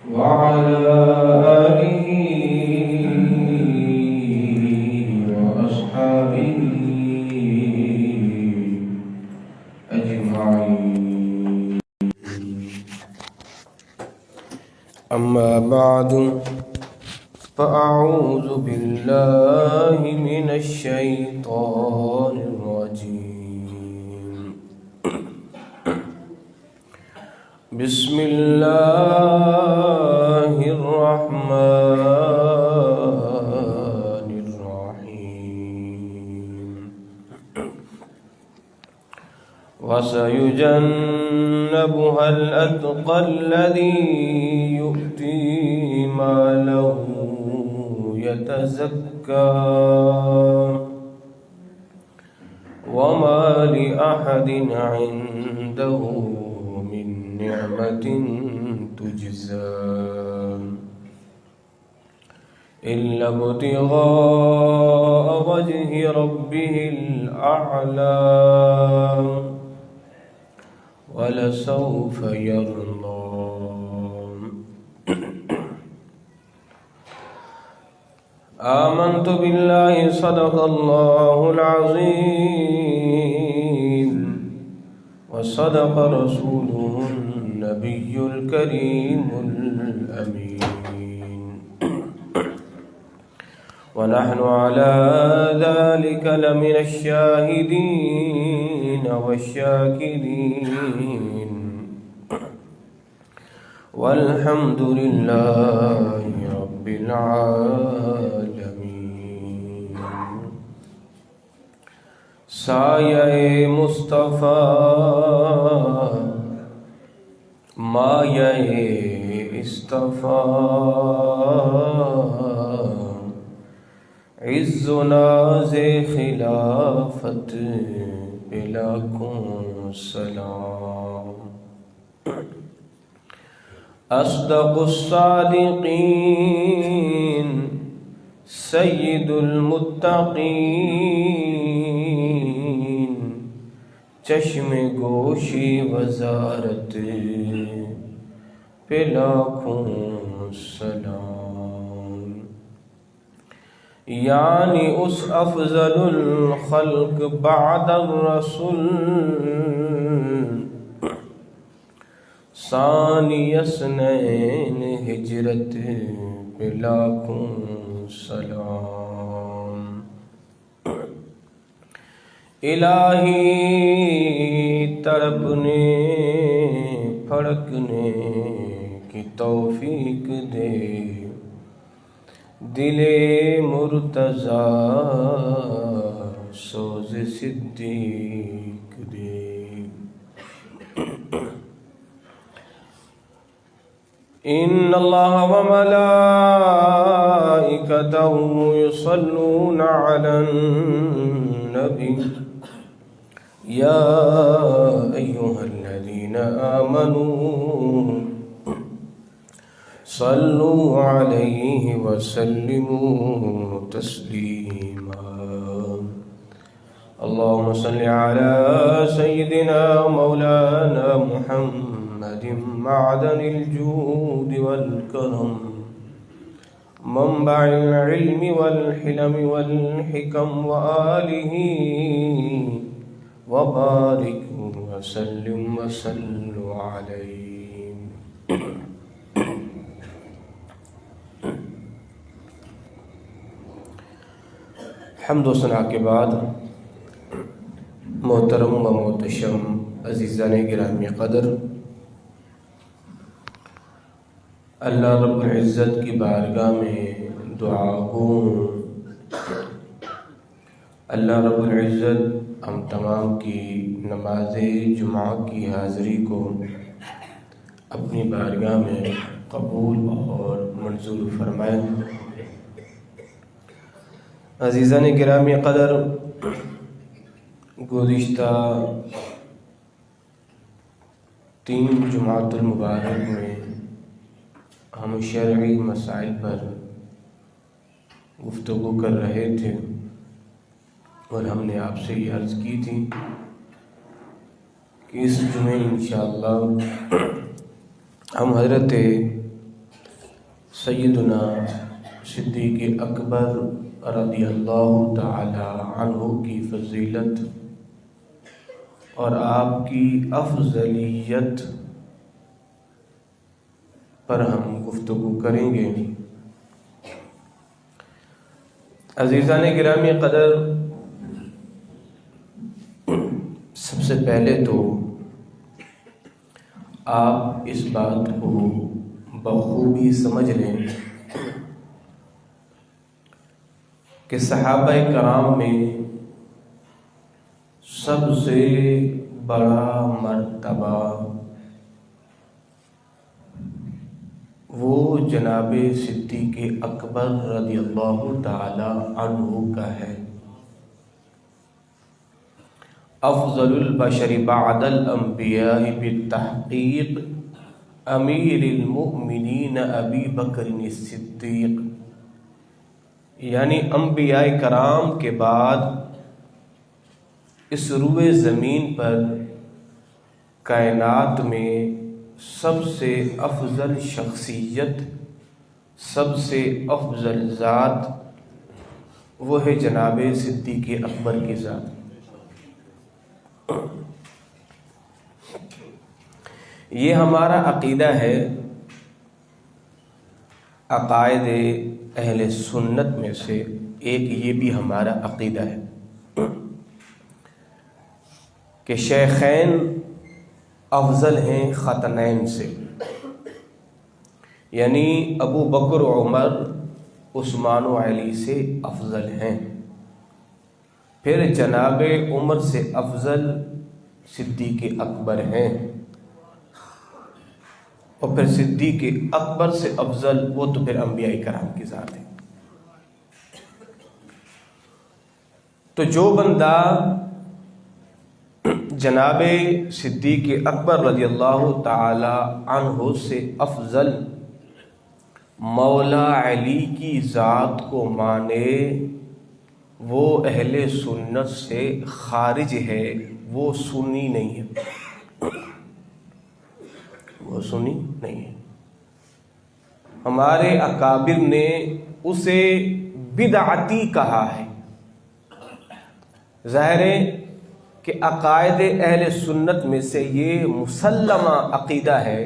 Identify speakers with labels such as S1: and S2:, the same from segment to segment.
S1: وعلى آله وأصحابه أجمعين. أما بعد فأعوذ بالله من الشيطان الرجيم. بسم الله الرحمن الرحيم. وسيجنبها الأتقى الذي يؤتي ماله يتزكى وما لأحد عنده من نعمة تجزى إلا ابتغاء وجه ربه الأعلى ولسوف يرضى. آمنت بالله صدق الله العظيم وصدق رسوله النبي الكريم الأمين ونحن على ذلك لمن الشاهدين والشاكرين والحمد لله رب العالمين. سایہ مصطفیٰ مایہ اصطفیٰ عز و ناز خلافت پہ لاکھوں سلام. اصدق الصادقین سید المتقین چشم گوشی وزارت پہ لاکھوں سلام. یعنی اس افضل الخلق بعد الرسول ثانی اثنین ہجرت پہ لاکھوں سلام. الہی تڑپنے پھڑکنے کی توفیق دے دل مرتضیٰ سوز صدیق دے. ان اللہ وملائکتہ یصلون علی النبی یا ایہا الذین آمنوا صلوا علیہ وسلموا تسلیما. اللہم صل علی سیدنا مولانا محمد معدن الجود والکرم منبع العلم والحلم والحکم وآلہ وبارک وسلم وصلوا علیہ. حمد و ثنا کے بعد محترم و محتشم عزیزان گرامی قدر، اللہ رب العزت کی بارگاہ میں دعا ہوں اللہ رب العزت ہم تمام کی نماز جمعہ کی حاضری کو اپنی بارگاہ میں قبول اور منظور فرمائے. عزیزان گرامی قدر، گزشتہ 3 جمعۃ المبارک میں ہم شرعی مسائل پر گفتگو کر رہے تھے اور ہم نے آپ سے یہ عرض کی تھی کہ اس جمعے انشاءاللہ ہم حضرت سیدنا صدیق اکبر رضی اللہ تعالی عنہ کی فضیلت اور آپ کی افضلیت پر ہم گفتگو کریں گے۔ عزیزان گرامی قدر، سب سے پہلے تو آپ اس بات کو بخوبی سمجھ لیں کہ صحابہ کرام میں سب سے بڑا مرتبہ وہ جناب صدیق اکبر رضی اللہ تعالی عنہ کا ہے۔ افضل البشر بعد الانبیاء بالتحقیق امیر المؤمنین ابی بکر الصدیق، یعنی انبیاء کرام کے بعد اس روئے زمین پر کائنات میں سب سے افضل شخصیت، سب سے افضل ذات وہ ہے جناب صدیق اکبر کی ذات۔ یہ ہمارا عقیدہ ہے، عقائد اہل سنت میں سے ایک یہ بھی ہمارا عقیدہ ہے کہ شیخین افضل ہیں ختنین سے، یعنی ابو بکر و عمر، عثمان و علی سے افضل ہیں، پھر جناب عمر سے افضل صدیق اکبر ہیں، اور پھر صدیق اکبر سے افضل وہ تو پھر انبیاء کرام کی ذات ہے۔ تو جو بندہ جناب صدیق اکبر رضی اللہ تعالی عنہ سے افضل مولا علی کی ذات کو مانے، وہ اہل سنت سے خارج ہے، وہ سنی نہیں ہے، وہ سنی نہیں ہے۔ ہمارے اکابر نے اسے بدعتی کہا ہے۔ ظاہر ہے کہ عقائد اہل سنت میں سے یہ مسلمہ عقیدہ ہے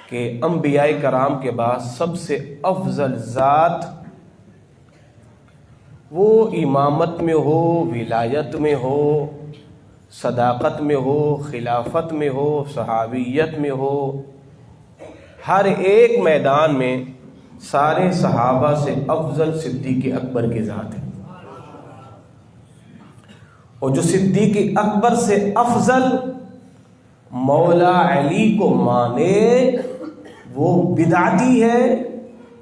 S1: کہ انبیاء کرام کے بعد سب سے افضل ذات وہ امامت میں ہو، ولایت میں ہو، صداقت میں ہو، خلافت میں ہو، صحابیت میں ہو، ہر ایک میدان میں سارے صحابہ سے افضل صدیق اکبر کی ذات ہے۔ اور جو صدیق اکبر سے افضل مولا علی کو مانے وہ بدعتی ہے،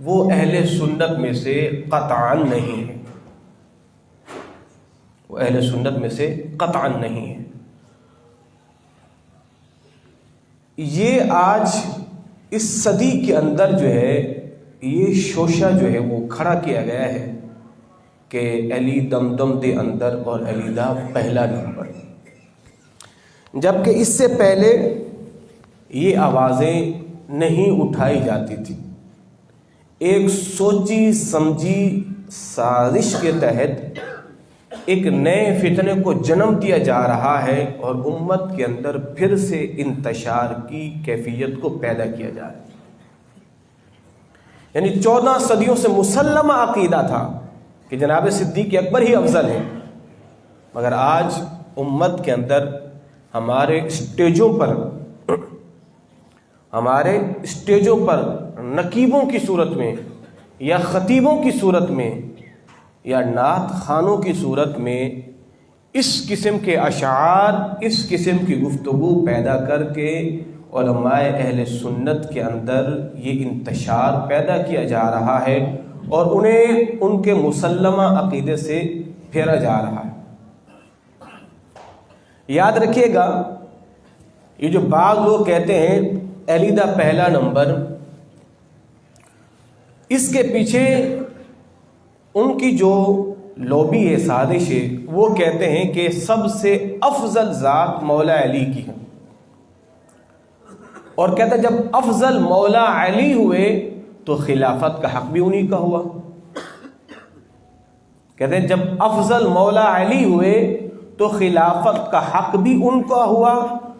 S1: وہ اہل سنت میں سے قطعاً نہیں ہے، وہ اہل سنت میں سے قطعاً نہیں ہے۔ یہ آج اس صدی کے اندر جو ہے یہ شوشہ جو ہے وہ کھڑا کیا گیا ہے کہ علی دم دے اندر اور علی دا پہلا نمبر، جبکہ اس سے پہلے یہ آوازیں نہیں اٹھائی جاتی تھی۔ ایک سوچی سمجھی سازش کے تحت ایک نئے فتنے کو جنم دیا جا رہا ہے اور امت کے اندر پھر سے انتشار کی کیفیت کو پیدا کیا جا رہا ہے۔ یعنی 14 صدیوں سے مسلمہ عقیدہ تھا کہ جناب صدیق اکبر ہی افضل ہے، مگر آج امت کے اندر ہمارے اسٹیجوں پر نقیبوں کی صورت میں یا خطیبوں کی صورت میں یا نعت خانوں کی صورت میں اس قسم کے اشعار، اس قسم کی گفتگو پیدا کر کے علماء اہل سنت کے اندر یہ انتشار پیدا کیا جا رہا ہے اور انہیں ان کے مسلمہ عقیدے سے پھیرا جا رہا ہے۔ یاد رکھیے گا، یہ جو بعض لوگ کہتے ہیں علی دا پہلا نمبر، اس کے پیچھے ان کی جو لوبی ہے، سازش ہے، وہ کہتے ہیں کہ سب سے افضل ذات مولا علی کی ہے، اور کہتے ہیں جب افضل مولا علی ہوئے
S2: تو خلافت کا حق بھی انہی کا ہوا. کہتے ہیں جب افضل مولا علی ہوئے تو خلافت کا حق بھی ان کا ہوا.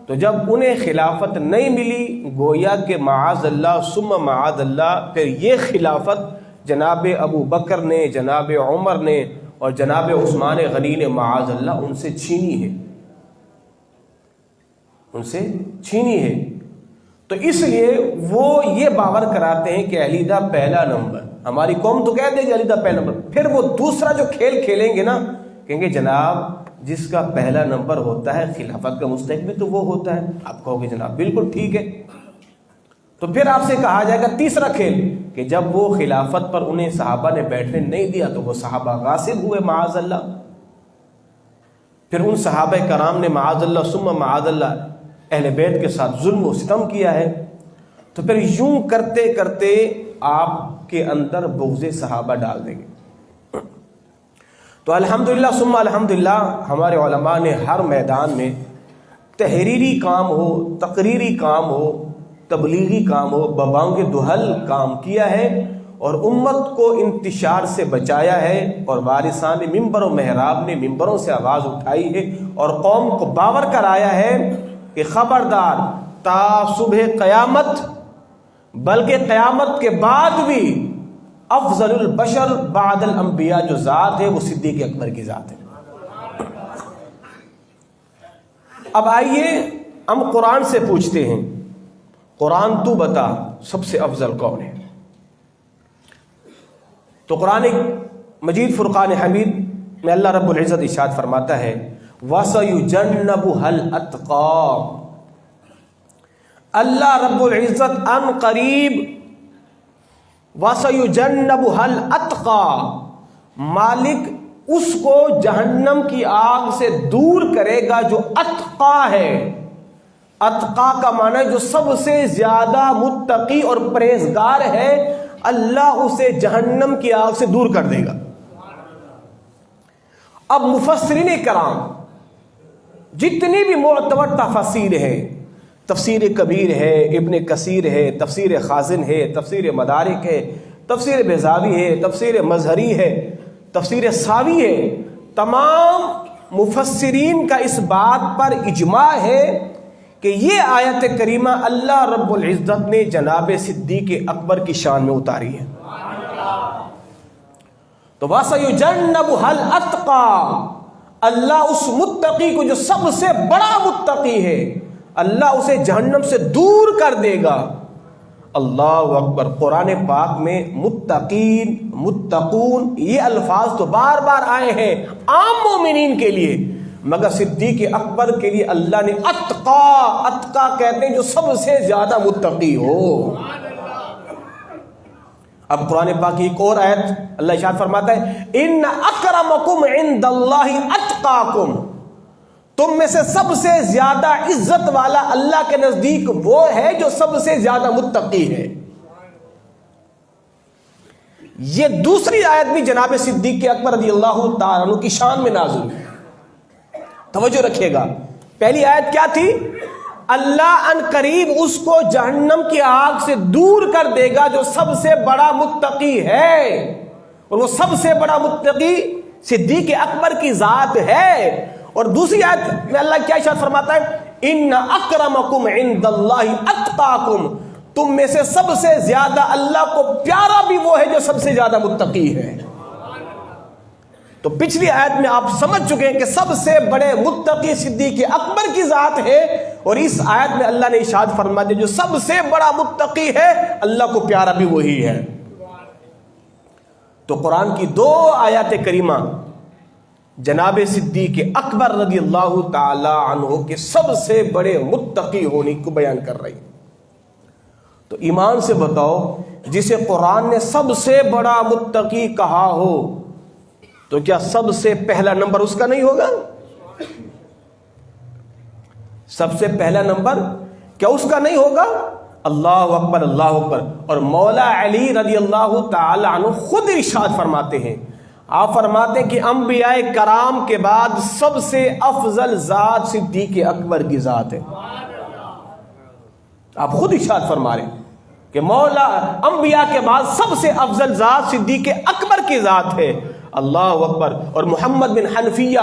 S2: تو جب انہیں خلافت نہیں ملی گویا کہ معاذ اللہ ثم معاذ اللہ پھر یہ خلافت جناب ابو بکر نے، جناب عمر نے اور جناب عثمان غنی نے معاذ اللہ ان سے چھینی ہے، ان سے چھینی ہے. تو اس لیے وہ یہ باور کراتے ہیں کہ علی دا پہلا نمبر. ہماری قوم تو کہتے ہیں کہ علی دا پہلا نمبر، پھر وہ دوسرا جو کھیل کھیلیں گے نا، کہیں گے جناب جس کا پہلا نمبر ہوتا ہے خلافت کا مستحق بھی تو وہ ہوتا ہے. آپ کہو گے جناب بالکل ٹھیک ہے. تو پھر آپ سے کہا جائے گا تیسرا کھیل کہ جب وہ خلافت پر انہیں صحابہ نے بیٹھنے نہیں دیا تو وہ صحابہ غاصب ہوئے معاذ اللہ. پھر ان صحابہ کرام نے معاذ اللہ ثم معاذ اللہ اہل بیت کے ساتھ ظلم و ستم کیا ہے. تو پھر یوں کرتے کرتے آپ کے اندر بغض صحابہ ڈال دیں گے. تو الحمدللہ ثم الحمدللہ ہمارے علماء نے ہر میدان میں تحریری کام ہو، تقریری کام ہو، تبلیغی کام ہو، ببانگ دہل کام کیا ہے اور امت کو انتشار سے بچایا ہے. اور وارثان ممبر و محراب نے ممبروں سے آواز اٹھائی ہے اور قوم کو باور کرایا ہے کہ خبردار تا صبح قیامت بلکہ قیامت کے بعد بھی افضل البشر بعد الانبیاء جو ذات ہے وہ صدیق اکبر کی ذات ہے. اب آئیے ہم قرآن سے پوچھتے ہیں، قرآن تو بتا سب سے افضل کون ہے؟ تو قرآن مجید فرقان حمید میں اللہ رب العزت ارشاد فرماتا ہے وَسَيُجَنَّبُهَا الْأَتْقَى. اللہ رب العزت ان قریب وَسَيُجَنَّبُهَا الْأَتْقَى مالک اس کو جہنم کی آگ سے دور کرے گا جو اتقا ہے. اتقا کا معنی جو سب سے زیادہ متقی اور پرہیزگار ہے، اللہ اسے جہنم کی آگ سے دور کر دے گا. اب مفسرین کرام جتنی بھی معتبر تفاسیر ہے، تفسیر کبیر ہے، ابن کثیر ہے، تفسیر خازن ہے، تفسیر مدارک ہے، تفسیر بیضاوی ہے، تفسیر مظہری ہے، تفسیر ساوی ہے، تمام مفسرین کا اس بات پر اجماع ہے کہ یہ آیت کریمہ اللہ رب العزت نے جناب صدیق اکبر کی شان میں اتاری ہے. تو وَسَيُجَنَّبُهَا الْأَتْقَى اللہ اس متقی کو جو سب سے بڑا متقی ہے اللہ اسے جہنم سے دور کر دے گا. اللہ اکبر. قرآن پاک میں متقین، متقون یہ الفاظ تو بار بار آئے ہیں عام مومنین کے لیے، مگر صدیق اکبر کے لیے اللہ نے اتقا، اتقا کہتے ہیں جو سب سے زیادہ متقی ہو. اب قرآن پاک کی ایک اور آیت اللہ ارشاد فرماتا ہے ان اکرمکم عند اللہ اتقاکم، تم میں سے سب سے زیادہ عزت والا اللہ کے نزدیک وہ ہے جو سب سے زیادہ متقی ہے. یہ دوسری آیت بھی جناب صدیق اکبر رضی اللہ تعالیٰ عنہ کی شان میں نازل ہے. توجہ رکھیے گا. پہلی آیت کیا تھی؟ اللہ ان قریب اس کو جہنم کی آگ سے دور کر دے گا جو سب سے بڑا متقی ہے، اور وہ سب سے بڑا متقی صدیق اکبر کی ذات ہے. اور دوسری آیت میں اللہ کیا ارشاد فرماتا ہے ان اکرمکم عند اللہ اتقاکم، تم میں سے سب سے زیادہ اللہ کو پیارا بھی وہ ہے جو سب سے زیادہ متقی ہے. تو پچھلی آیت میں آپ سمجھ چکے ہیں کہ سب سے بڑے متقی صدیق اکبر کی ذات ہے، اور اس آیت میں اللہ نے ارشاد فرما دیا جو سب سے بڑا متقی ہے اللہ کو پیارا بھی وہی ہے. تو قرآن کی دو آیات کریمہ جناب صدیق اکبر رضی اللہ تعالی عنہ کے سب سے بڑے متقی ہونے کو بیان کر رہی. تو ایمان سے بتاؤ جسے قرآن نے سب سے بڑا متقی کہا ہو تو کیا سب سے پہلا نمبر اس کا نہیں ہوگا؟ سب سے پہلا نمبر کیا اس کا نہیں ہوگا؟ اللہ اکبر، اللہ اکبر. اور مولا علی رضی اللہ تعالی عنہ خود ارشاد فرماتے ہیں، آپ فرماتے ہیں کہ انبیاء کرام کے بعد سب سے افضل ذات صدیق اکبر کی ذات ہے. آپ خود ارشاد فرما رہے ہیں. کہ مولا انبیاء کے بعد سب سے افضل ذات صدیق اکبر کی ذات ہے. اللہ اکبر. اور محمد بن حنفیہ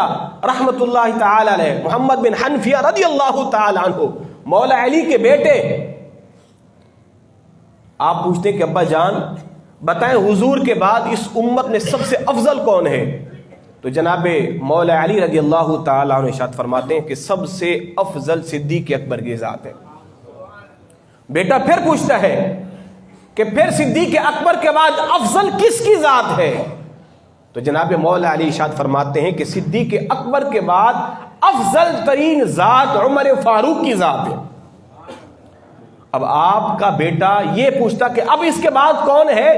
S2: رحمت اللہ تعالی علیہ، محمد بن حنفیہ رضی اللہ تعالی عنہ، مولا علی کے بیٹے. آپ پوچھتے ہیں کہ ابا جان بتائیں حضور کے بعد اس امت میں سب سے افضل کون ہے؟ تو جناب مولا علی رضی اللہ تعالی عنہ ارشاد فرماتے ہیں کہ سب سے افضل صدیق اکبر کی ذات ہے. بیٹا پھر پوچھتا ہے کہ پھر صدیق اکبر کے بعد افضل کس کی ذات ہے؟ تو جناب مولا علی ارشاد فرماتے ہیں کہ صدیق اکبر کے بعد افضل ترین ذات عمر فاروق کی ذات ہے. اب آپ کا بیٹا یہ پوچھتا کہ اب اس کے بعد کون ہے؟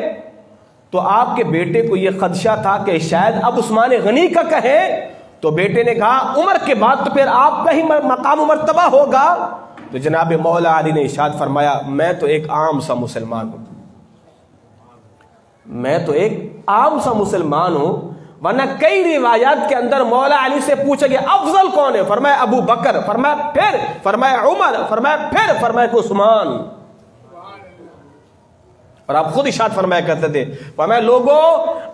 S2: تو آپ کے بیٹے کو یہ خدشہ تھا کہ شاید اب عثمان غنی کا کہیں، تو بیٹے نے کہا عمر کے بعد تو پھر آپ کا ہی مقام و مرتبہ ہوگا. تو جناب مولا علی نے ارشاد فرمایا میں تو ایک عام سا مسلمان ہوں، میں تو ایک عام سا مسلمان ہوں. ورنہ کئی روایات کے اندر مولا علی سے پوچھا گیا افضل کون ہے؟ فرمایا ابو بکر، فرمایا پھر، فرمایا عمر، فرمایا پھر، فرمایا کہ عثمان. اور آپ خود ارشاد فرمایا کرتے تھے، فرمایا لوگوں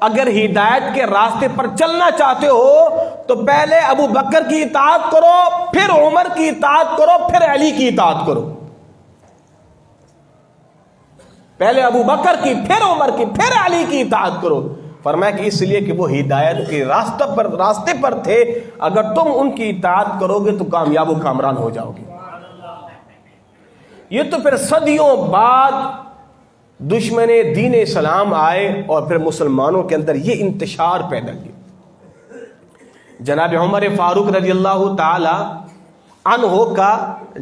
S2: اگر ہدایت کے راستے پر چلنا چاہتے ہو تو پہلے ابو بکر کی اطاعت کرو، پھر عمر کی اطاعت کرو، پھر علی کی اطاعت کرو. پہلے ابو بکر کی، پھر عمر کی، پھر علی کی اطاعت کرو. فرمایا کہ اس لیے کہ وہ ہدایت کے راستے پر تھے، اگر تم ان کی اطاعت کرو گے تو کامیاب و کامران ہو جاؤ گے. یہ تو پھر صدیوں بعد دشمن دین اسلام آئے اور پھر مسلمانوں کے اندر یہ انتشار پیدا کیا. جناب عمر فاروق رضی اللہ تعالی عنہ کا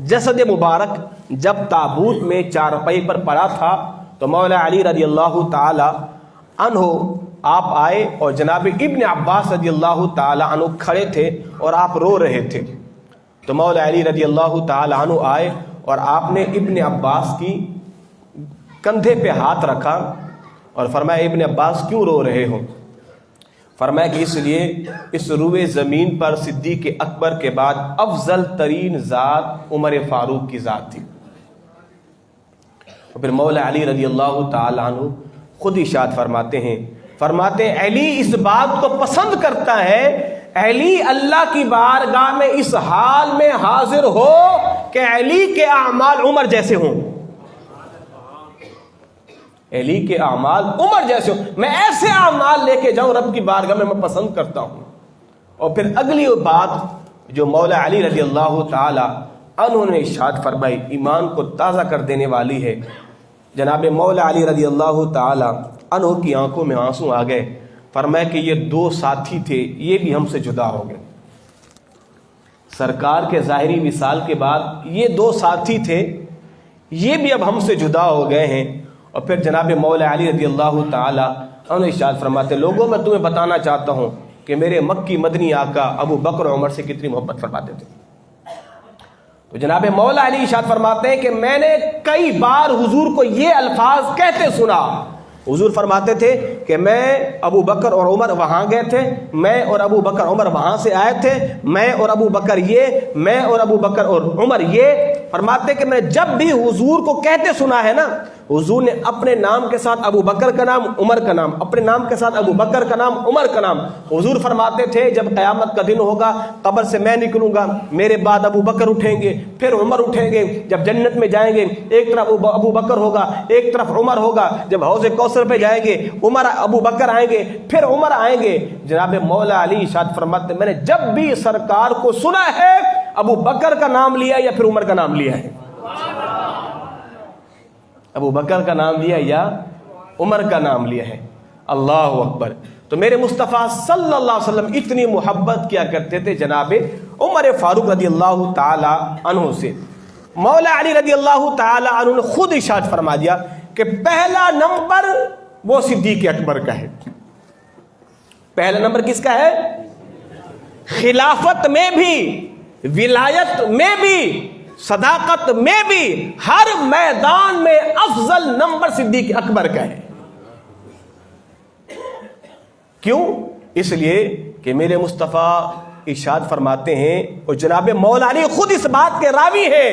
S2: جسد مبارک جب تابوت میں چارپائی پر پڑا تھا تو مولا علی رضی اللہ تعالی عنہ آپ آئے اور جناب ابن عباس رضی اللہ تعالی عنہ کھڑے تھے اور آپ رو رہے تھے. تو مولا علی رضی اللہ تعالی عنہ آئے اور آپ نے ابن عباس کی کندھے پہ ہاتھ رکھا اور فرمایا ابن عباس کیوں رو رہے ہو؟ فرمایا کہ اس لیے اس روئے زمین پر صدیق اکبر کے بعد افضل ترین ذات عمر فاروق کی ذات تھی. اور پھر مولا علی رضی اللہ تعالی عنہ خود ارشاد فرماتے ہیں علی اس بات کو پسند کرتا ہے، علی اللہ کی بارگاہ میں اس حال میں حاضر ہو کہ علی کے اعمال عمر جیسے ہوں. علی کے اعمال عمر جیسے ہوں، میں ایسے اعمال لے کے جاؤں رب کی بارگاہ میں پسند کرتا ہوں. اور پھر اگلی بات جو مولا علی رضی اللہ تعالی عنہ نے ارشاد فرمائی ایمان کو تازہ کر دینے والی ہے. جناب مولا علی رضی اللہ تعالی عنہ کی آنکھوں میں آنسو آ گئے. فرمایا کہ یہ دو ساتھی تھے، یہ بھی ہم سے جدا ہو گئے. سرکار کے ظاہری وصال کے بعد یہ دو ساتھی تھے، یہ بھی اب ہم سے جدا ہو گئے ہیں. اور پھر جناب مولا علی رضی اللہ تعالی عنہ ارشاد فرماتے لوگوں میں تمہیں بتانا چاہتا ہوں کہ میرے مکی مدنی آقا ابو بکر و عمر سے کتنی محبت فرماتے تھے. تو جناب مولا علی ارشاد فرماتے ہیں کہ میں نے کئی بار حضور کو یہ الفاظ کہتے سنا. حضور فرماتے تھے کہ میں ابو بکر اور عمر وہاں گئے تھے، میں اور ابو بکر عمر وہاں سے آئے تھے، میں اور ابو بکر یہ، میں اور ابو بکر اور عمر یہ. فرماتے کہ میں جب بھی حضور کو کہتے سنا ہے نا، حضور نے اپنے نام کے ساتھ ابو بکر کا نام، عمر کا نام، اپنے نام کے ساتھ ابو بکر کا نام، عمر کا نام. حضور فرماتے تھے جب قیامت کا دن ہوگا، قبر سے میں نکلوں گا، میرے بعد ابو بکر اٹھیں گے، پھر عمر اٹھیں گے. جب جنت میں جائیں گے ایک طرف ابو بکر ہوگا، ایک طرف عمر ہوگا. جب حوض کوثر پہ جائیں گے ابو بکر آئیں گے، پھر عمر آئیں گے. جناب مولا علی ارشاد فرماتے میں نے جب بھی سرکار کو سنا ہے ابو بکر کا نام لیا یا پھر عمر کا نام لیا ہے، ابو بکر کا نام لیا یا عمر کا نام لیا ہے. اللہ اکبر. تو میرے مصطفیٰ صلی اللہ علیہ وسلم اتنی محبت کیا کرتے تھے جناب عمر فاروق رضی اللہ تعالی عنہ سے. مولا علی رضی اللہ تعالی عنہ نے خود ارشاد فرما دیا کہ پہلا نمبر وہ صدیق اکبر کا ہے. پہلا نمبر کس کا ہے؟ خلافت میں بھی، ولایت میں بھی، صداقت میں بھی، ہر میدان میں افضل نمبر صدیق اکبر کا ہے. کیوں؟ اس لیے کہ میرے مصطفیٰ ارشاد فرماتے ہیں اور جناب مولا علی خود اس بات کے راوی ہیں.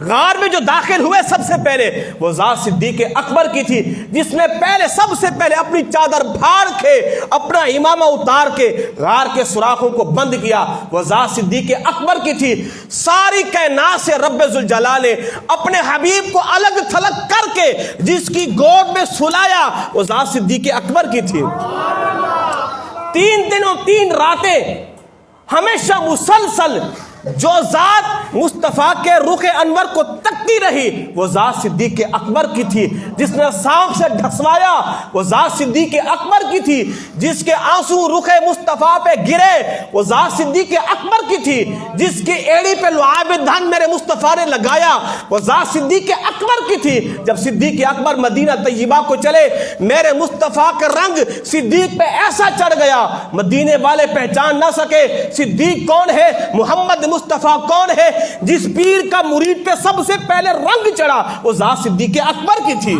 S2: غار میں جو داخل ہوئے سب سے پہلے وہ ذات صدیق اکبر کی تھی، جس نے پہلے سب سے پہلے اپنی چادر پھاڑ کے اپنا امامہ اتار کے غار کے سوراخوں کو بند کیا، وہ ذات صدیق اکبر کی تھی۔ ساری کائنات سے رب ذوالجلال نے اپنے حبیب کو الگ تھلگ کر کے جس کی گود میں سلایا وہ ذات صدیق اکبر کی تھی۔ 3 دن اور 3 راتیں ہمیشہ مسلسل جو ذات مصطفیٰ کے رخ انور کو تکتی رہی وہ ذات صدیق اکبر کی تھی، جس نے سانپ سے ڈھسوایا وہ ذات صدیق اکبر کی تھی، جس کے آنسو رخ مصطفیٰ پہ گرے وہ ذات صدیق اکبر کی تھی، جس کی ایڑی پہ لعاب دھن میرے مصطفیٰ نے لگایا وہ ذات صدیق اکبر کی تھی۔ جب صدیق اکبر مدینہ طیبہ کو چلے میرے مصطفیٰ کا رنگ صدیق پہ ایسا چڑھ گیا مدینے والے پہچان نہ سکے صدیق کون ہے، محمد مصطفیٰ کون ہے۔ جس پیر کا مرید پہ سب سے پہلے رنگ چڑھا وہ ذات صدیق اکبر کی تھی۔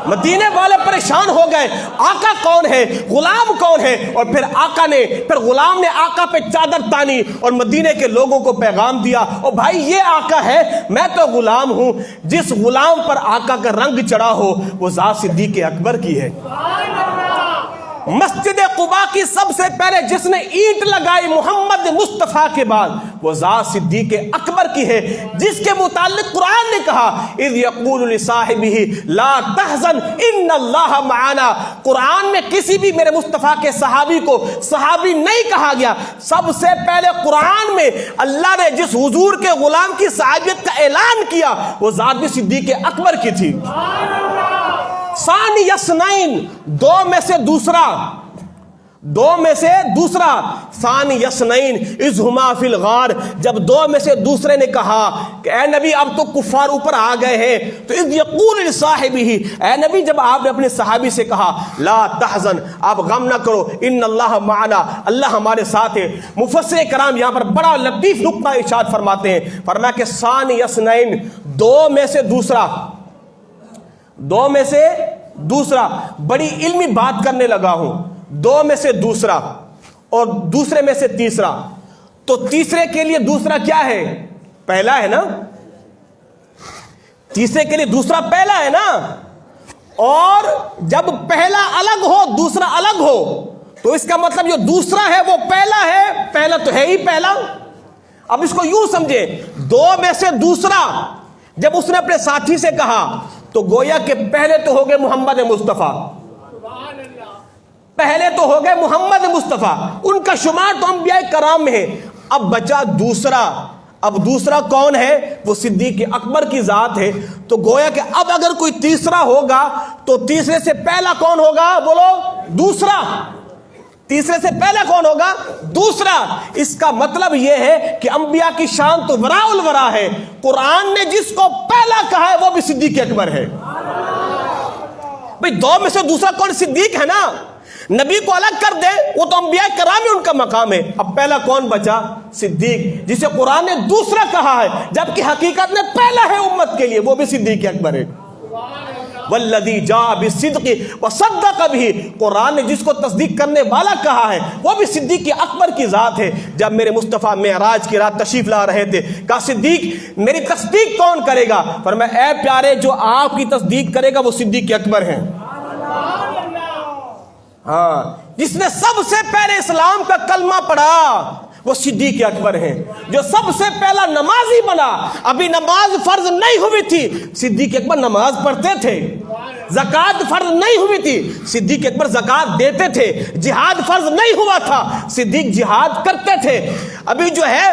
S2: مدینے والے پریشان ہو گئے، آقا کون ہے، غلام کون ہے، اور پھر غلام نے آقا پہ چادر تانی اور مدینے کے لوگوں کو پیغام دیا، اور بھائی یہ آقا ہے، میں تو غلام ہوں۔ جس غلام پر آقا کا رنگ چڑھا ہو وہ ذات صدیق اکبر کی ہے۔ مسجد قباء کی سب سے پہلے جس نے اینٹ لگائی محمد مصطفیٰ کے بعد وہ ذات صدیق اکبر کی ہے، جس کے متعلق قرآن نے کہا اذ یقول لصاحبہ لا تحزن ان اللہ معنا۔ قرآن میں کسی بھی میرے مصطفیٰ کے صحابی کو صحابی نہیں کہا گیا، سب سے پہلے قرآن میں اللہ نے جس حضور کے غلام کی صحابیت کا اعلان کیا وہ ذات بھی صدیق اکبر کی تھی۔ ثانی یسنین، 2 میں سے دوسرا ثانی یسنین اذ ہما فی الغار، جب 2 میں سے دوسرے نے کہا کہ اے نبی اب تو کفار اوپر آ گئے ہیں، تو اذ یقول لصاحبہ، اے نبی جب آپ نے اپنے صحابی سے کہا لا تحزن، آپ غم نہ کرو، ان اللہ معنا، اللہ ہمارے ساتھ ہے۔ مفسر کرام یہاں پر بڑا لطیف نقطہ ارشاد فرماتے ہیں، فرمایا کہ ثانی یسنین، 2 میں سے دوسرا، بڑی علمی بات کرنے لگا ہوں، 2 میں سے دوسرا اور دوسرے میں سے تیسرا، تو تیسرے کے لیے دوسرا کیا ہے، پہلا ہے نا، تیسرے کے لیے دوسرا پہلا ہے نا، اور جب پہلا الگ ہو دوسرا الگ ہو تو اس کا مطلب جو دوسرا ہے وہ پہلا ہے، پہلا تو ہے ہی پہلا۔ اب اس کو یوں سمجھے، 2 میں سے دوسرا جب اس نے اپنے ساتھی سے کہا تو گویا کہ پہلے تو ہو گئے محمد مصطفیٰ، پہلے تو ہو گئے محمد مصطفیٰ، ان کا شمار تو انبیاء کرام میں ہے۔ اب بچا دوسرا، اب دوسرا کون ہے، وہ صدیق اکبر کی ذات ہے۔ تو گویا کہ اب اگر کوئی تیسرا ہوگا تو تیسرے سے پہلا کون ہوگا، بولو دوسرا، تیسرے سے پہلے کون ہوگا، دوسرا۔ اس کا مطلب یہ ہے کہ انبیاء کی شان تو وراء الورا ہے، قرآن نے جس کو پہلا کہا ہے وہ بھی صدیق اکبر ہے۔ بھئی 2 میں سے دوسرا کون، صدیق ہے نا، نبی کو الگ کر دے وہ تو انبیاء کرام میں ان کا مقام ہے۔ اب پہلا کون بچا، صدیق، جسے قرآن نے دوسرا کہا ہے جبکہ حقیقت میں پہلا ہے امت کے لیے، وہ بھی صدیق اکبر ہے۔ والذی جاء بالصدق وصدق به، قرآن نے جس کو تصدیق کرنے والا کہا ہے وہ بھی صدیق اکبر کی ذات ہے۔ جب میرے مصطفیٰ معراج کی رات تشریف لا رہے تھے کہا صدیق میری تصدیق کون کرے گا، فرمایا اے پیارے جو آپ کی تصدیق کرے گا وہ صدیق اکبر ہیں۔ ہاں، جس نے سب سے پہلے اسلام کا کلمہ پڑھا وہ صدیق اکبر ہیں، جو سب سے پہلا نمازی بنا، ابھی نماز فرض نہیں ہوئی تھی صدیق اکبر نماز پڑھتے تھے، زکوٰۃ فرض نہیں ہوئی تھی صدیق اکبر زکوٰۃ دیتے تھے، جہاد فرض نہیں ہوا تھا صدیق جہاد کرتے تھے، ابھی جو ہے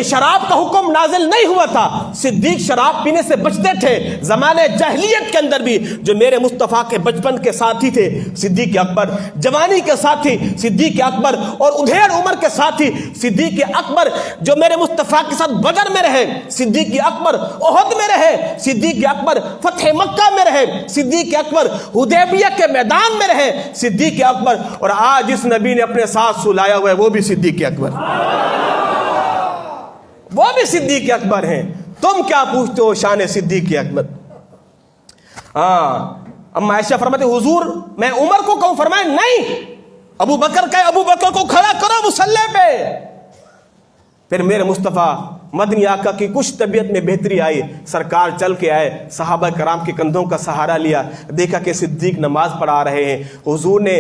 S2: شراب کا حکم نازل نہیں ہوا تھا صدیق شراب پینے سے بچتے تھے، زمانے جاہلیت کے اندر بھی جو میرے مصطفیٰ کے بچپن کے ساتھی تھے صدیق اکبر، جوانی کے ساتھی صدیق اکبر، اور ادھیڑ عمر کے ساتھی صدیق اکبر، جو میرے مصطفیٰ کے ساتھ بدر میں رہے صدیق اکبر، احد میں رہے صدیق اکبر، فتح مکہ میں رہے صدیق اکبر، حدیبیہ کے میدان میں رہے صدیق اکبر، اور آج اس نبی نے اپنے ساتھ سلایا ہوا ہے وہ بھی صدیق اکبر، وہ بھی صدیق اکبر ہیں۔ تم کیا پوچھتے ہو شان صدیق اکبر؟ اما عائشہ فرماتے حضور میں عمر کو کہوں، فرمائے نہیں، ابو بکر کا ابو بکر کو کھڑا کرو مصلی پہ۔ پھر میرے مصطفیٰ مدنی آقا کی کچھ طبیعت میں بہتری آئی، سرکار چل کے آئے، صحابہ کرام کے کندھوں کا سہارا لیا، دیکھا کہ صدیق نماز پڑھا رہے ہیں۔ حضور نے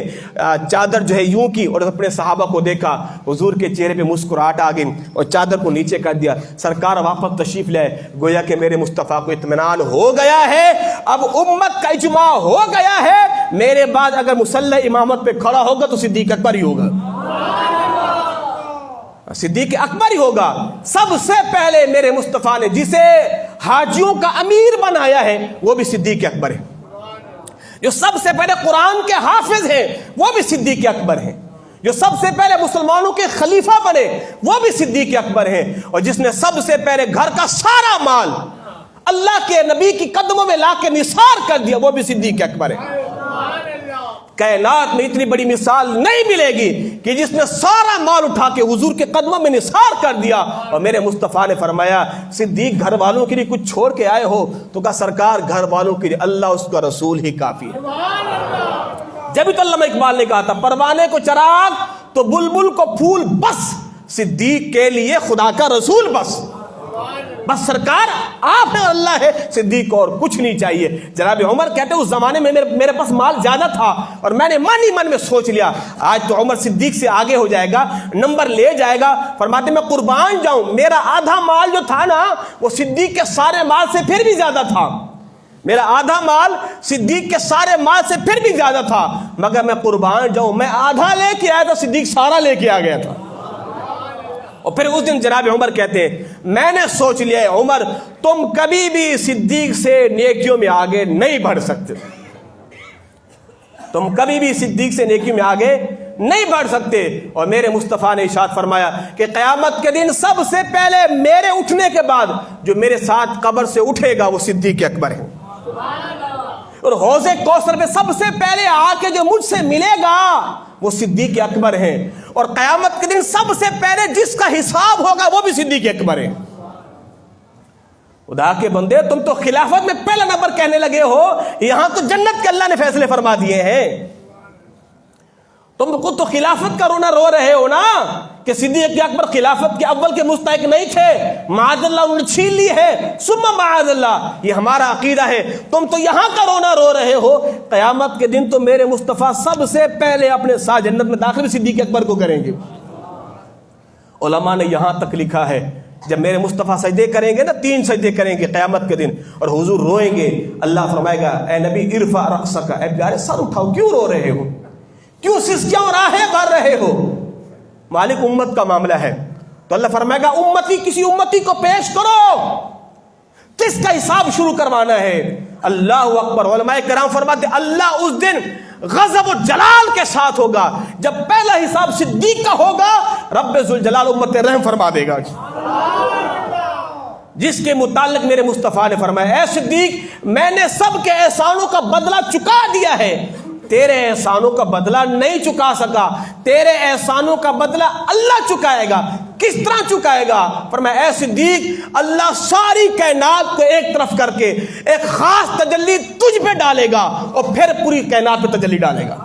S2: چادر جو ہے یوں کی اور اپنے صحابہ کو دیکھا، حضور کے چہرے پہ مسکراہٹ آ گئی اور چادر کو نیچے کر دیا۔ سرکار واپس تشریف لائے، گویا کہ میرے مصطفیٰ کو اطمینان ہو گیا ہے، اب امت کا اجماع ہو گیا ہے، میرے بعد اگر مصلی امامت پہ کھڑا ہوگا تو صدیق اکبر ہی ہوگا، صدیق اکبر ہی ہوگا۔ سب سے پہلے میرے مصطفیٰ نے جسے حاجیوں کا امیر بنایا ہے وہ بھی صدیق اکبر ہے، جو سب سے پہلے قرآن کے حافظ ہیں وہ بھی صدیق اکبر ہیں، جو سب سے پہلے مسلمانوں کے خلیفہ بنے وہ بھی صدیق اکبر ہیں، اور جس نے سب سے پہلے گھر کا سارا مال اللہ کے نبی کی قدموں میں لا کے نثار کر دیا وہ بھی صدیق اکبر ہے۔ کائنات میں اتنی بڑی مثال نہیں ملے گی کہ جس نے سارا مال اٹھا کے حضور کے قدموں میں نثار کر دیا، اور میرے مصطفیٰ نے فرمایا صدیق گھر والوں کے لیے کچھ چھوڑ کے آئے ہو؟ تو کہا سرکار گھر والوں کے لیے اللہ اس کا رسول ہی کافی ہے۔ جب تو علامہ اقبال نے کہا تھا پروانے کو چراغ تو بلبل کو پھول، بس صدیق کے لیے خدا کا رسول بس، بس سرکار آپ ہے اللہ ہے، صدیق کو اور کچھ نہیں چاہیے۔ جناب عمر کہتے ہیں اس زمانے میں میرے پاس مال زیادہ تھا اور میں نے من ہی من میں سوچ لیا آج تو عمر صدیق سے آگے ہو جائے گا، نمبر لے جائے گا۔ فرماتے میں قربان جاؤں، میرا آدھا مال جو تھا نا وہ صدیق کے سارے مال سے پھر بھی زیادہ تھا، میرا آدھا مال صدیق کے سارے مال سے پھر بھی زیادہ تھا، مگر میں قربان جاؤں میں آدھا لے کے آیا تھا، صدیق سارا لے کے آ گیا تھا۔ اور پھر اس دن جناب عمر کہتے ہیں میں نے سوچ لیا ہے عمر تم کبھی بھی صدیق سے نیکیوں میں آگے نہیں بڑھ سکتے، تم کبھی بھی صدیق سے نیکیوں میں آگے نہیں بڑھ سکتے۔ اور میرے مصطفیٰ نے ارشاد فرمایا کہ قیامت کے دن سب سے پہلے میرے اٹھنے کے بعد جو میرے ساتھ قبر سے اٹھے گا وہ صدیق اکبر ہے، اور حوض کوثر پہ سب سے پہلے آ کے جو مجھ سے ملے گا وہ صدیق اکبر ہیں، اور قیامت کے دن سب سے پہلے جس کا حساب ہوگا وہ بھی صدیق اکبر ہے۔ خدا کے بندے تم تو خلافت میں پہلا نمبر کہنے لگے ہو، یہاں تو جنت کے اللہ نے فیصلے فرما دیے ہیں، تم خود تو خلافت کا رونا رو رہے ہو نا کہ صدیق اکبر خلافت کے اول کے مستحق نہیں تھے، معاذ اللہ انہوں نے چھین لی ہے، ثم معاذ اللہ، یہ ہمارا عقیدہ ہے، تم تو یہاں کا رونا رو رہے ہو، قیامت کے دن تو میرے مصطفیٰ سب سے پہلے اپنے ساتھ جنت میں داخل صدیق اکبر کو کریں گے۔ علماء نے یہاں تک لکھا ہے جب میرے مصطفیٰ سجدے کریں گے نا، 3 سجدے کریں گے قیامت کے دن، اور حضور روئیں گے، اللہ فرمائے گا اے نبی ارفع رأسک، اے پیارے سر اٹھاؤ، کیوں رو رہے ہو، کیوں سسکیاں اور آہیں بھر رہے ہو؟ مالک امت کا معاملہ ہے، تو اللہ فرمائے گا امتی کسی امتی کو پیش کرو، کس کا حساب شروع کروانا ہے؟ اللہ اکبر۔ علماء کرام فرماتے اللہ اس دن غضب و جلال کے ساتھ ہوگا، جب پہلا حساب صدیق کا ہوگا رب ذوالجلال امت رحم فرما دے گا، جس کے متعلق میرے مصطفیٰ نے فرمایا اے صدیق میں نے سب کے احسانوں کا بدلہ چکا دیا ہے، تیرے احسانوں کا بدلہ نہیں چکا سکا، تیرے احسانوں کا بدلہ اللہ چکائے گا۔ کس طرح چکائے گا؟ فرمایا اے صدیق اللہ ساری کائنات کو ایک طرف کر کے ایک خاص تجلی تجھ پہ ڈالے گا اور پھر پوری کائنات پہ تجلی ڈالے گا،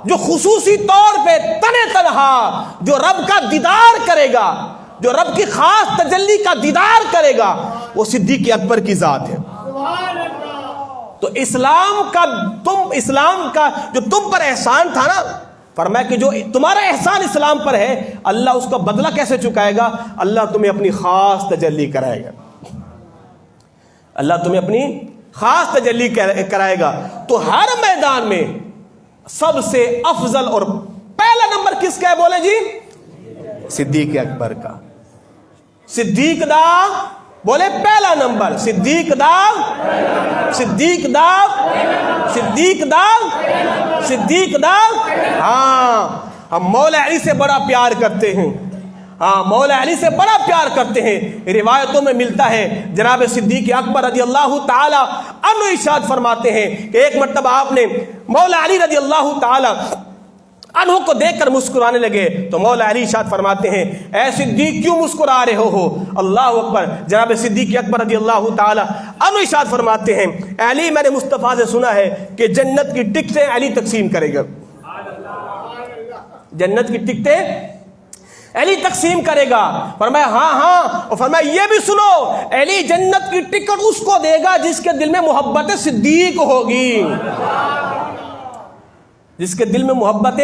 S2: جو خصوصی طور پہ تنے تنہا جو رب کا دیدار کرے گا، جو رب کی خاص تجلی کا دیدار کرے گا وہ صدیق اکبر کی ذات ہے۔ تو اسلام کا جو تم پر احسان تھا نا، فرمایا کہ جو تمہارا احسان اسلام پر ہے اللہ اس کا بدلہ کیسے چکائے گا؟ اللہ تمہیں اپنی خاص تجلی کرائے گا، اللہ تمہیں اپنی خاص تجلی کرائے گا۔ تو ہر میدان میں سب سے افضل اور پہلا نمبر کس کا ہے بولے جی؟ صدیق اکبر کا۔ صدیق دا بولے پہلا نمبر، صدیق دا، صدیق دا، صدیق دا، صدیق دا۔ ہاں ہم مولا علی سے بڑا پیار کرتے ہیں، ہاں مولا علی سے بڑا پیار کرتے ہیں۔ روایتوں میں ملتا ہے جناب صدیق اکبر رضی اللہ تعالی عنہ ارشاد فرماتے ہیں کہ ایک مرتبہ آپ نے مولا علی رضی اللہ تعالی عنہ کو دیکھ کر مسکرانے لگے، تو مولا علی ارشاد فرماتے ہیں اے صدیق کیوں مسکرا رہے ہو؟ اللہ اکبر۔ جناب صدیق اکبر رضی اللہ تعالی عنہ ارشاد فرماتے ہیں علی میں نے مصطفیٰ سے سنا ہے کہ جنت کی ٹکٹیں علی تقسیم کرے گا، جنت کی ٹکٹیں علی تقسیم کرے گا. فرمایا ہاں. اور فرمایا یہ بھی سنو, علی جنت کی ٹکٹ اس کو دے گا جس کے دل میں محبت صدیق ہوگی, جس کے دل میں محبت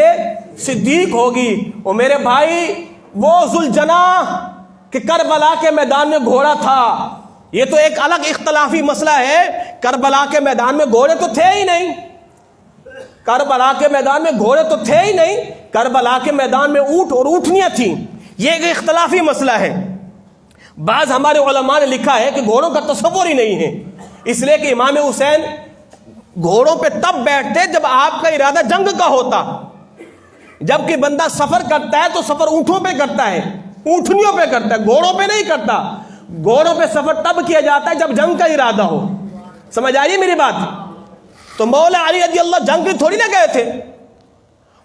S2: صدیق ہوگی. اور میرے بھائی وہ ذوالجناح کہ کربلا کے میدان میں گھوڑا تھا, یہ تو ایک الگ اختلافی مسئلہ ہے. کربلا کے میدان میں گھوڑے تو تھے ہی نہیں, کربلا کے میدان میں گھوڑے تو تھے ہی نہیں, کربلا کے میدان میں اونٹ اور اونٹنیاں تھیں. یہ ایک اختلافی مسئلہ ہے. بعض ہمارے علماء نے لکھا ہے کہ گھوڑوں کا تصور ہی نہیں ہے, اس لیے کہ امام حسین گھوڑوں پہ تب بیٹھتے جب آپ کا ارادہ جنگ کا ہوتا. جب کہ بندہ سفر کرتا ہے تو سفر اونٹوں پہ کرتا ہے, اونٹنیوں پہ کرتا ہے, گھوڑوں پہ نہیں کرتا. گھوڑوں پہ سفر تب کیا جاتا ہے جب جنگ کا ارادہ ہو. سمجھ آ رہی ہے میری بات؟ تو مولا علی رضی اللہ جنگ میں تھوڑی نہ گئے تھے,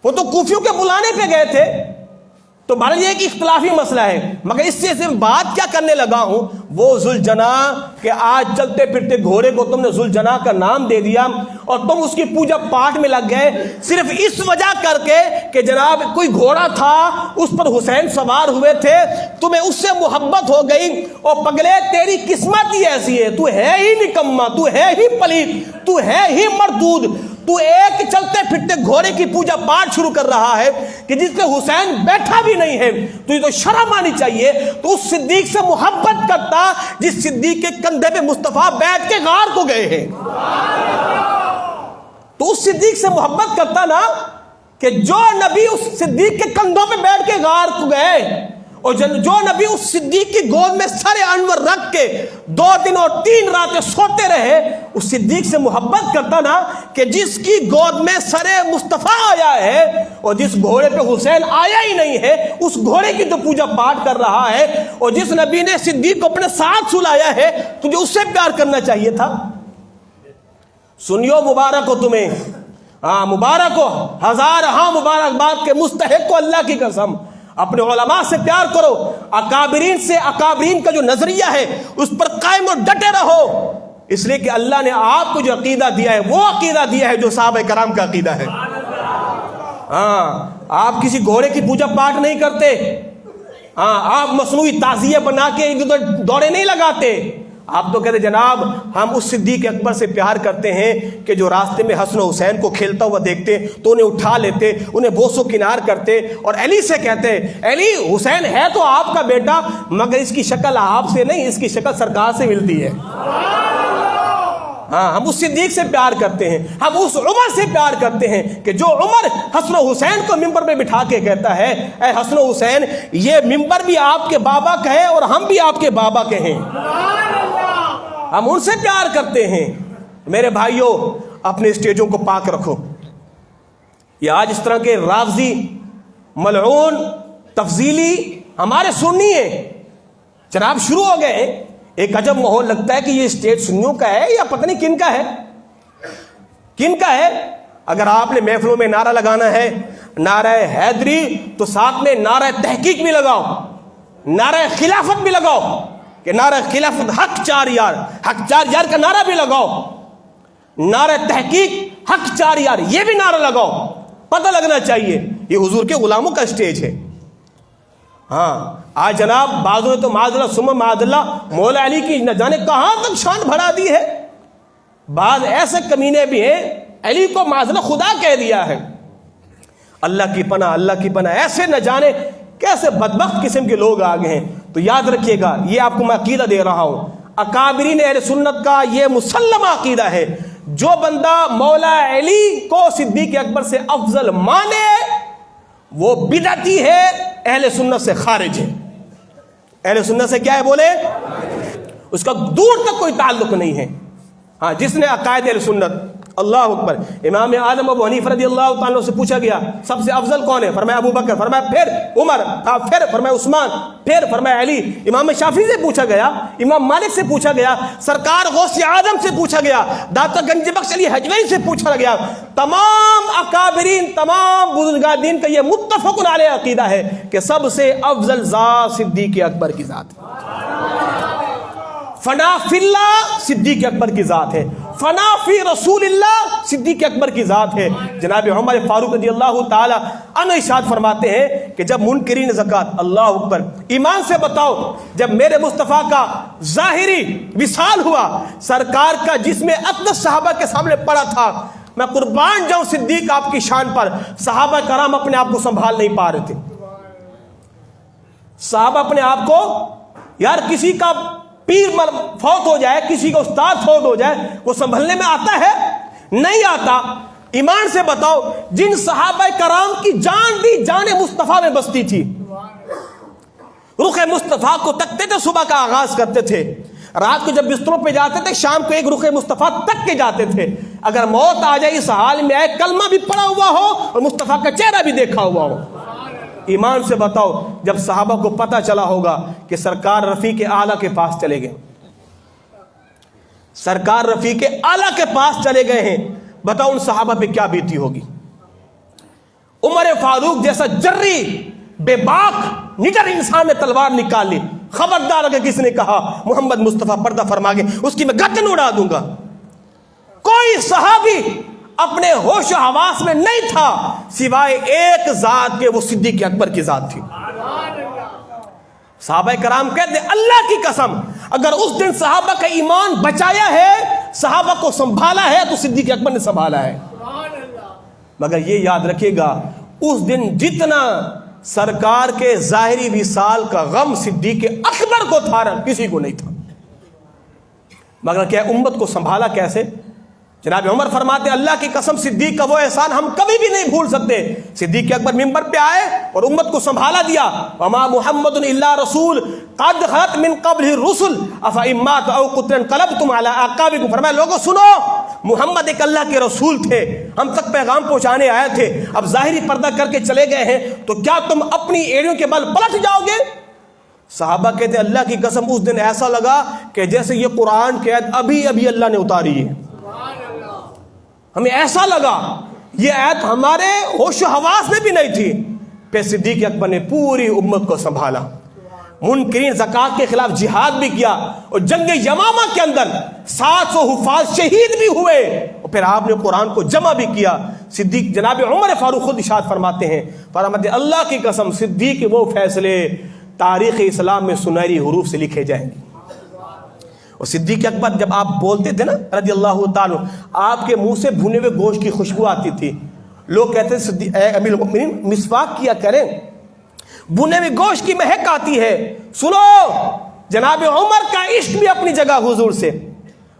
S2: وہ تو کوفیوں کے بلانے پہ گئے تھے. تو بہرحال یہ ایک اختلافی مسئلہ ہے, مگر اس سے بات کیا کرنے لگا ہوں, وہ ذوالجناح کہ آج چلتے پھرتے گھوڑے کو تم نے ذوالجناح کا نام دے دیا اور تم اس کی پوجا پاٹ میں لگ گئے صرف اس وجہ کر کے کہ جناب کوئی گھوڑا تھا اس پر حسین سوار ہوئے تھے, تمہیں اس سے محبت ہو گئی. اور پگلے تیری قسمت ہی ایسی ہے, تو ہے ہی نکما, تو ہے ہی پلیت, تو ہے ہی مردود. تو ایک چلتے پھرتے گھوڑے کی پوجا پاٹ شروع کر رہا ہے کہ جس پہ حسین بیٹھا بھی نہیں ہے. تجھے تو شرم آنی چاہیے. تو اس صدیق سے محبت کرتا جس صدیق کے کندھے پہ مصطفیٰ بیٹھ کے غار کو گئے ہیں. تو اس صدیق سے محبت کرتا نا کہ جو نبی اس صدیق کے کندھوں پہ بیٹھ کے غار کو گئے, اور جو نبی اس صدیق کی گود میں سر انور رکھ کے 2 دن اور 3 راتیں سوتے رہے, اس صدیق سے محبت کرتا نا کہ جس کی گود میں سر مصطفیٰ آیا ہے اور جس گھوڑے پہ حسین آیا ہی نہیں ہے اس گھوڑے کی تو پوجا پاٹ کر رہا ہے. اور جس نبی نے صدیق کو اپنے ساتھ سلایا ہے تجھے اس سے پیار کرنا چاہیے تھا. سنیو مبارک ہو تمہیں, ہاں مبارک ہو, ہزار ہاں مبارکباد کے مستحق کو اللہ کی قسم. اپنے علماء سے پیار کرو, اکابرین سے, اکابرین کا جو نظریہ ہے اس پر قائم اور ڈٹے رہو, اس لیے کہ اللہ نے آپ کو جو عقیدہ دیا ہے وہ عقیدہ دیا ہے جو صحابہ کرام کا عقیدہ ہے. ہاں آپ کسی گھوڑے کی پوجا پاٹ نہیں کرتے, ہاں آپ مصنوعی تعزیہ بنا کے دوڑے نہیں لگاتے. آپ تو کہتے جناب ہم اس صدیق اکبر سے پیار کرتے ہیں کہ جو راستے میں حسن و حسین کو کھیلتا ہوا دیکھتے تو انہیں اٹھا لیتے, انہیں بوس و کنار کرتے. اور علی سے کہتے علی حسین ہے تو آپ کا بیٹا مگر اس کی شکل آپ سے نہیں, اس کی شکل سرکار سے ملتی ہے. ہاں ہم اس صدیق سے پیار کرتے ہیں, ہم اس عمر سے پیار کرتے ہیں کہ جو عمر حسن و حسین کو ممبر پہ بٹھا کے کہتا ہے اے حسن و حسین یہ ممبر بھی آپ کے بابا کا ہے اور ہم بھی آپ کے بابا کے ہیں. ہم ان سے پیار کرتے ہیں. میرے بھائیوں اپنے اسٹیجوں کو پاک رکھو. یہ آج اس طرح کے رافضی ملعون تفضیلی ہمارے سنی ہیں جناب شروع ہو گئے. ایک عجب ماحول لگتا ہے کہ یہ اسٹیج سنیوں کا ہے یا پتہ نہیں کن کا ہے, کن کا ہے. اگر آپ نے محفلوں میں نعرہ لگانا ہے نعرہ حیدری تو ساتھ میں نعرہ تحقیق بھی لگاؤ, نعرہ خلافت بھی لگاؤ کہ نعرہ خلافت حق 4 یار, حق 4 یار کا نعرہ بھی لگاؤ, نعرہ تحقیق حق 4 یار یہ بھی نعرہ لگاؤ. پتہ لگنا چاہیے یہ حضور کے غلاموں کا اسٹیج ہے. ہاں آج جناب بعضوں نے تو معاذ اللہ ثم معاذ اللہ مولا علی کی نہ جانے کہاں تک شان بڑھا دی ہے. بعض ایسے کمینے بھی ہیں علی کو معاذ اللہ خدا کہہ دیا ہے. اللہ کی پناہ, اللہ کی پناہ. ایسے نہ جانے کیسے بدبخت قسم کے لوگ آ گئے ہیں. تو یاد رکھیے گا یہ آپ کو میں عقیدہ دے رہا ہوں, اکابرین اہل سنت کا یہ مسلم عقیدہ ہے. جو بندہ مولا علی کو صدیق اکبر سے افضل مانے وہ بدعتی ہے, اہل سنت سے خارج ہے. اہل سنت سے کیا ہے بولے, اس کا دور تک کوئی تعلق نہیں ہے. ہاں جس نے عقائد اہل سنت, اللہ اکبر. امام اعظم ابو حنیفہ رضی اللہ تعالیٰ سے پوچھا گیا سب سے افضل کون ہے, فرمایا ابو بکر, فرمایا پھر عمر, پھر فرمایا عثمان, پھر فرمایا علی. امام شافعی سے پوچھا گیا, امام مالک سے پوچھا گیا, سرکار غوث اعظم سے پوچھا گیا, داتا گنج بخش علی حجویری سے پوچھا گیا. تمام اکابرین, تمام بزرگان دین کا یہ متفق علیہ عقیدہ ہے کہ سب سے افضل ذات صدیق اکبر کی ذات ہے. فنا فی اللہ صدیق اکبر کی ذات ہے, فنا فی رسول اللہ صدیق اکبر کی ذات ہے۔ جناب عمر فاروق رضی اللہ تعالی عنہ ارشاد فرماتے ہیں کہ جب منکرین زکوٰۃ، اللہ اکبر، ایمان سے بتاؤ جب میرے مصطفیٰ کا ظاہری وصال ہوا، سرکار کا جسم اقدس صحابہ کے سامنے پڑا تھا، میں قربان جاؤں صدیق آپ کی شان پر، صحابہ کرام اپنے آپ کو سنبھال نہیں پا رہے تھے۔ صحابہ اپنے آپ کو، یار کسی کا پیر فوت ہو جائے، کسی کا استاد فوت ہو جائے، وہ سنبھلنے میں آتا ہے؟ نہیں آتا۔ ایمان سے بتاؤ جن صحابہ کرام کی جان بھی جان مصطفیٰ میں بستی تھی، رخ مصطفیٰ کو تکتے تھے، صبح کا آغاز کرتے تھے، رات کو جب بستروں پہ جاتے تھے شام کو ایک رخ مصطفیٰ تک کے جاتے تھے۔ اگر موت آ جائے اس حال میں آئے، کلمہ بھی پڑا ہوا ہو اور مصطفیٰ کا چہرہ بھی دیکھا ہوا ہو۔ ایمان سے بتاؤ جب صحابہ کو پتہ چلا ہوگا کہ سرکار رفیق اعلیٰ کے پاس چلے گئے، سرکار رفیق اعلیٰ کے پاس چلے گئے ہیں، بتاؤ ان صحابہ پہ کیا بیتی ہوگی۔ عمر فاروق جیسا جری بے باک نڈر انسان نے تلوار نکال لی، خبردار اگر کسی نے کہا محمد مصطفیٰ پردہ فرما کے، اس کی میں گردن اڑا دوں گا۔ کوئی صحابی اپنے ہوش و حواس میں نہیں تھا سوائے ایک ذات کے، وہ صدیق اکبر کی ذات تھی۔ صحابہ کرام کہتے ہیں اللہ کی قسم اگر اس دن صحابہ کا ایمان بچایا ہے، صحابہ کو سنبھالا ہے، تو صدیق اکبر نے سنبھالا ہے۔ مگر یہ یاد رکھیے گا اس دن جتنا سرکار کے ظاہری وصال کا غم صدیق اکبر کو تھا کسی کو نہیں تھا، مگر کیا امت کو سنبھالا کیسے؟ جناب عمر فرماتے اللہ کی قسم صدیق کا وہ احسان ہم کبھی بھی نہیں بھول سکتے۔ صدیق اکبر منبر پہ آئے اور امت کو سنبھالا دیا، وما محمد الا رسول قد خلت من قبلہ الرسل افإن مات او قتل انقلبتم علی اعقابکم۔ فرمایا لوگوں سنو، محمد ایک اللہ کے رسول تھے، ہم تک پیغام پہنچانے آئے تھے، اب ظاہری پردہ کر کے چلے گئے ہیں تو کیا تم اپنی ایڑیوں کے بل پلٹ جاؤ گے؟ صحابہ کہتے ہیں اللہ کی قسم اس دن ایسا لگا کہ جیسے یہ قرآن کی آیت ابھی ابھی اللہ نے اتاری ہے، ہمیں ایسا لگا یہ آیت ہمارے ہوش و حواس میں بھی نہیں تھی۔ پھر صدیق اکبر نے پوری امت کو سنبھالا، منکرین زکوٰۃ کے خلاف جہاد بھی کیا، اور جنگ یمامہ کے اندر 700 حفاظ شہید بھی ہوئے، اور پھر آپ نے قرآن کو جمع بھی کیا۔ صدیق جناب عمر فاروق خود ارشاد فرماتے ہیں، فرماتے اللہ کی قسم صدیق وہ فیصلے تاریخ اسلام میں سنہری حروف سے لکھے جائیں گے۔ اور صدیق اکبر جب آپ بولتے تھے نا رضی اللہ تعالیٰ، آپ کے منہ سے بھنے ہوئے گوشت کی خوشبو آتی تھی، لوگ کہتے تھے اے امیر المؤمنین مسواک کیا کریں، بھنے ہوئے گوشت کی مہک آتی ہے۔ سنو جناب عمر کا عشق بھی اپنی جگہ حضور سے،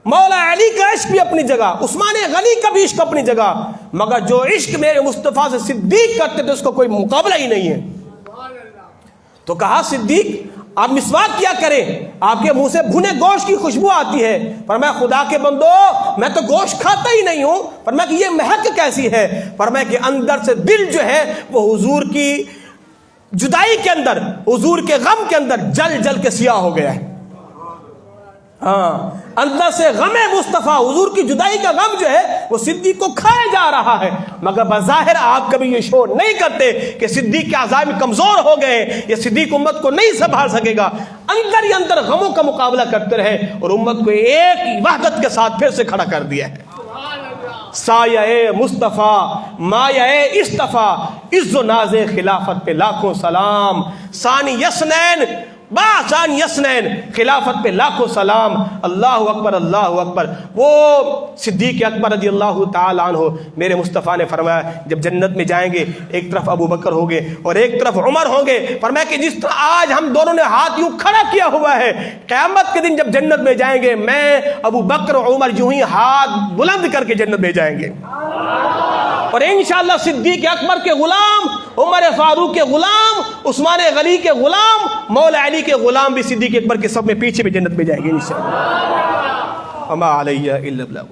S2: مولا علی کا عشق بھی اپنی جگہ، عثمان غنی کا بھی عشق اپنی جگہ، مگر جو عشق میرے مصطفیٰ سے صدیق کرتے تھے اس کو کوئی مقابلہ ہی نہیں ہے۔ تو کہا صدیق آپ مسواک کیا کریں، آپ کے منہ سے بھنے گوشت کی خوشبو آتی ہے۔ فرمایا خدا کے بندو میں تو گوشت کھاتا ہی نہیں ہوں۔ فرمایا کہ یہ مہک کیسی ہے؟ فرمایا کہ اندر سے دل جو ہے وہ حضور کی جدائی کے اندر، حضور کے غم کے اندر جل جل کے سیاہ ہو گیا ہے۔ ہاں اندر سے غم مصطفیٰ، حضور کی جدائی کا غم جو ہے وہ صدیق کو کھایا جا رہا ہے، مگر بظاہر آپ کبھی یہ شور نہیں کرتے کہ صدیق کے عزائم کمزور ہو گئے، یہ صدیق امت کو نہیں سنبھال سکے گا۔ اندر ہی اندر غموں کا مقابلہ کرتے رہے اور امت کو ایک وحدت کے ساتھ پھر سے کھڑا کر دیا ہے۔ سایہ مصطفیٰ مایہ اصطفیٰ عز و ناز خلافت پہ لاکھوں سلام، ثانی یسنین باسان یسنین خلافت پہ لاکھوں سلام، اللہ اکبر اللہ اکبر۔ وہ صدیق اکبر رضی اللہ تعالیٰ عنہ میرے مصطفیٰ نے فرمایا جب جنت میں جائیں گے ایک طرف ابو بکر ہوں گے اور ایک طرف عمر ہوں گے، فرمایا کہ جس طرح آج ہم دونوں نے ہاتھ یوں کھڑا کیا ہوا ہے، قیامت کے دن جب جنت میں جائیں گے میں ابو بکر اور عمر یوں ہی ہاتھ بلند کر کے جنت میں جائیں گے، اور انشاءاللہ صدیق اکبر کے غلام، عمر فاروق کے غلام، عثمان غنی کے غلام، مولا علی کے غلام بھی صدیق اکبر کے سب میں پیچھے بھی جنت میں جائیں گے انشاءاللہ۔ وما علیہ الا البلاغ۔